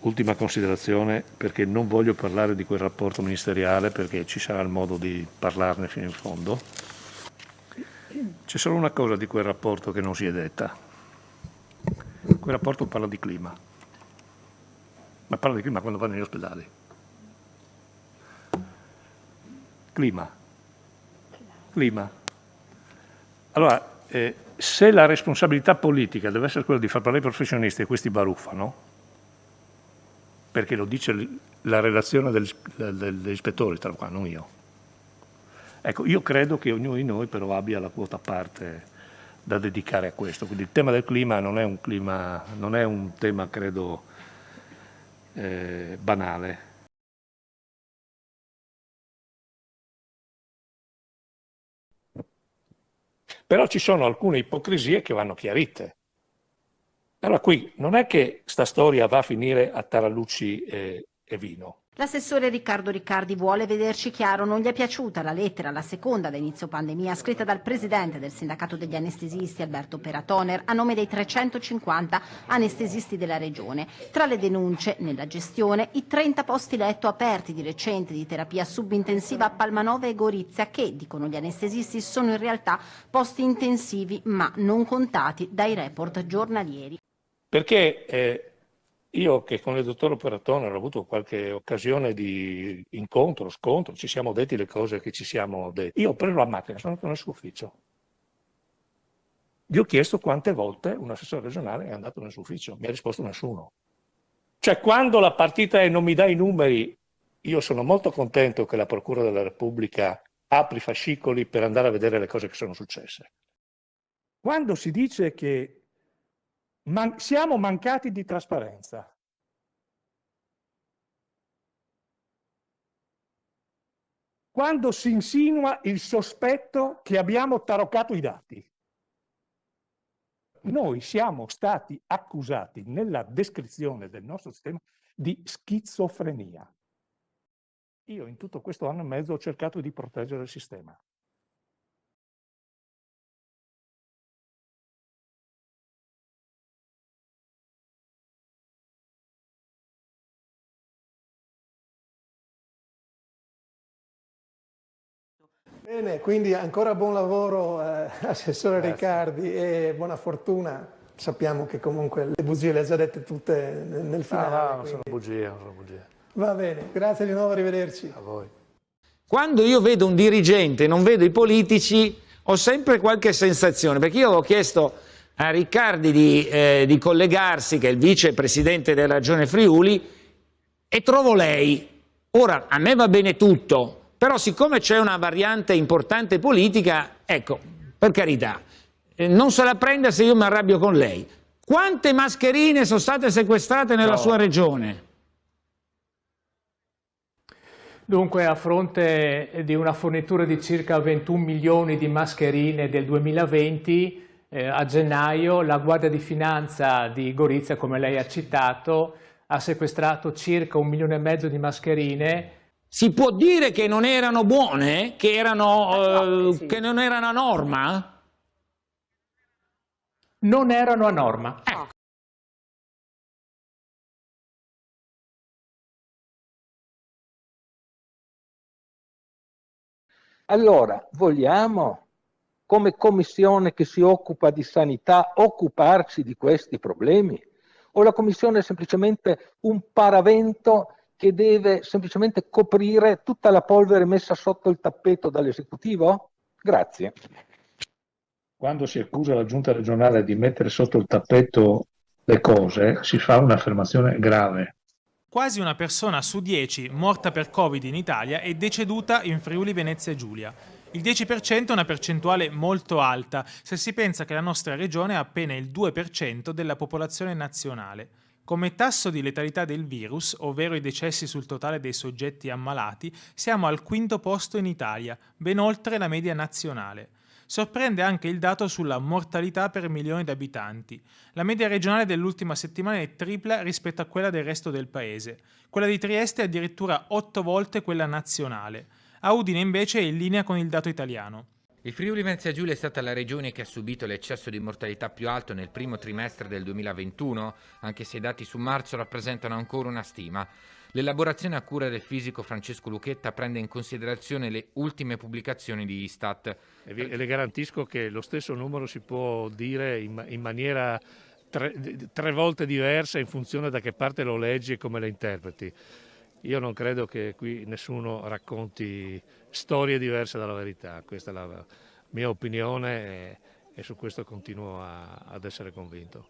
ultima considerazione, perché non voglio parlare di quel rapporto ministeriale, perché ci sarà il modo di parlarne fino in fondo. C'è solo una cosa di quel rapporto che non si è detta. Quel rapporto parla di clima, ma parla di clima quando va negli ospedali. Clima. Allora, se la responsabilità politica deve essere quella di far parlare i professionisti e questi baruffano, perché lo dice la relazione degli ispettori, tra qua, non io. Ecco, io credo che ognuno di noi però abbia la quota a parte da dedicare a questo. Quindi il tema del clima non è un tema, credo, banale. Però ci sono alcune ipocrisie che vanno chiarite. Allora qui non è che sta storia va a finire a tarallucci e vino. L'assessore Riccardo Riccardi vuole vederci chiaro, non gli è piaciuta la lettera, la seconda da inizio pandemia, scritta dal presidente del sindacato degli anestesisti Alberto Peratoner a nome dei 350 anestesisti della regione. Tra le denunce, nella gestione, i 30 posti letto aperti di recente di terapia subintensiva a Palmanova e Gorizia che, dicono gli anestesisti, sono in realtà posti intensivi ma non contati dai report giornalieri. Perché io che con il dottor Peratoner ho avuto qualche occasione di incontro, scontro, ci siamo detti le cose che ci siamo detti. Io ho preso la macchina, sono andato nel suo ufficio. Gli ho chiesto quante volte un assessore regionale è andato nel suo ufficio, mi ha risposto nessuno. Cioè quando la partita è non mi dai i numeri, io sono molto contento che la Procura della Repubblica apri i fascicoli per andare a vedere le cose che sono successe. Quando si dice che siamo mancati di trasparenza, quando si insinua il sospetto che abbiamo taroccato i dati, noi siamo stati accusati nella descrizione del nostro sistema di schizofrenia. Io in tutto questo anno e mezzo ho cercato di proteggere il sistema. Bene, quindi ancora buon lavoro Assessore Riccardi e buona fortuna. Sappiamo che comunque le bugie le ha già dette tutte nel finale. No, non sono bugie, non sono bugie. Va bene, grazie di nuovo, arrivederci. A voi. Quando io vedo un dirigente e non vedo i politici, ho sempre qualche sensazione, perché io avevo chiesto a Riccardi di collegarsi, che è il vicepresidente della Regione Friuli, e trovo lei. Ora, a me va bene tutto, però siccome c'è una variante importante politica, ecco, per carità, non se la prenda se io mi arrabbio con lei. Quante mascherine sono state sequestrate nella sua regione? Dunque, a fronte di una fornitura di circa 21 milioni di mascherine del 2020, a gennaio la Guardia di Finanza di Gorizia, come lei ha citato, ha sequestrato circa 1,5 milioni di mascherine. Si può dire che non erano buone? Che non erano a norma? Non erano a norma. Allora, vogliamo, come commissione che si occupa di sanità, occuparci di questi problemi? O la commissione è semplicemente un paravento che deve semplicemente coprire tutta la polvere messa sotto il tappeto dall'esecutivo? Grazie. Quando si accusa la giunta regionale di mettere sotto il tappeto le cose, si fa un'affermazione grave. Quasi una persona su 10 morta per Covid in Italia è deceduta in Friuli Venezia Giulia. Il 10% è una percentuale molto alta se si pensa che la nostra regione ha appena il 2% della popolazione nazionale. Come tasso di letalità del virus, ovvero i decessi sul totale dei soggetti ammalati, siamo al 5° posto in Italia, ben oltre la media nazionale. Sorprende anche il dato sulla mortalità per milione di abitanti. La media regionale dell'ultima settimana è tripla rispetto a quella del resto del paese. Quella di Trieste è addirittura 8 volte quella nazionale. A Udine invece è in linea con il dato italiano. Il Friuli Venezia Giulia è stata la regione che ha subito l'eccesso di mortalità più alto nel primo trimestre del 2021, anche se i dati su marzo rappresentano ancora una stima. L'elaborazione a cura del fisico Francesco Lucchetta prende in considerazione le ultime pubblicazioni di Istat. E le garantisco che lo stesso numero si può dire in maniera tre volte diversa in funzione da che parte lo leggi e come le interpreti. Io non credo che qui nessuno racconti storie diverse dalla verità, questa è la mia opinione e su questo continuo ad essere convinto.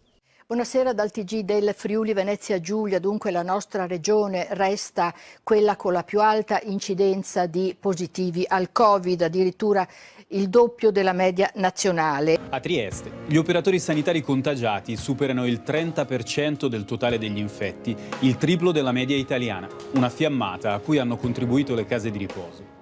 Buonasera dal TG del Friuli Venezia Giulia. Dunque la nostra regione resta quella con la più alta incidenza di positivi al Covid, addirittura il doppio della media nazionale. A Trieste gli operatori sanitari contagiati superano il 30% del totale degli infetti, il triplo della media italiana, una fiammata a cui hanno contribuito le case di riposo.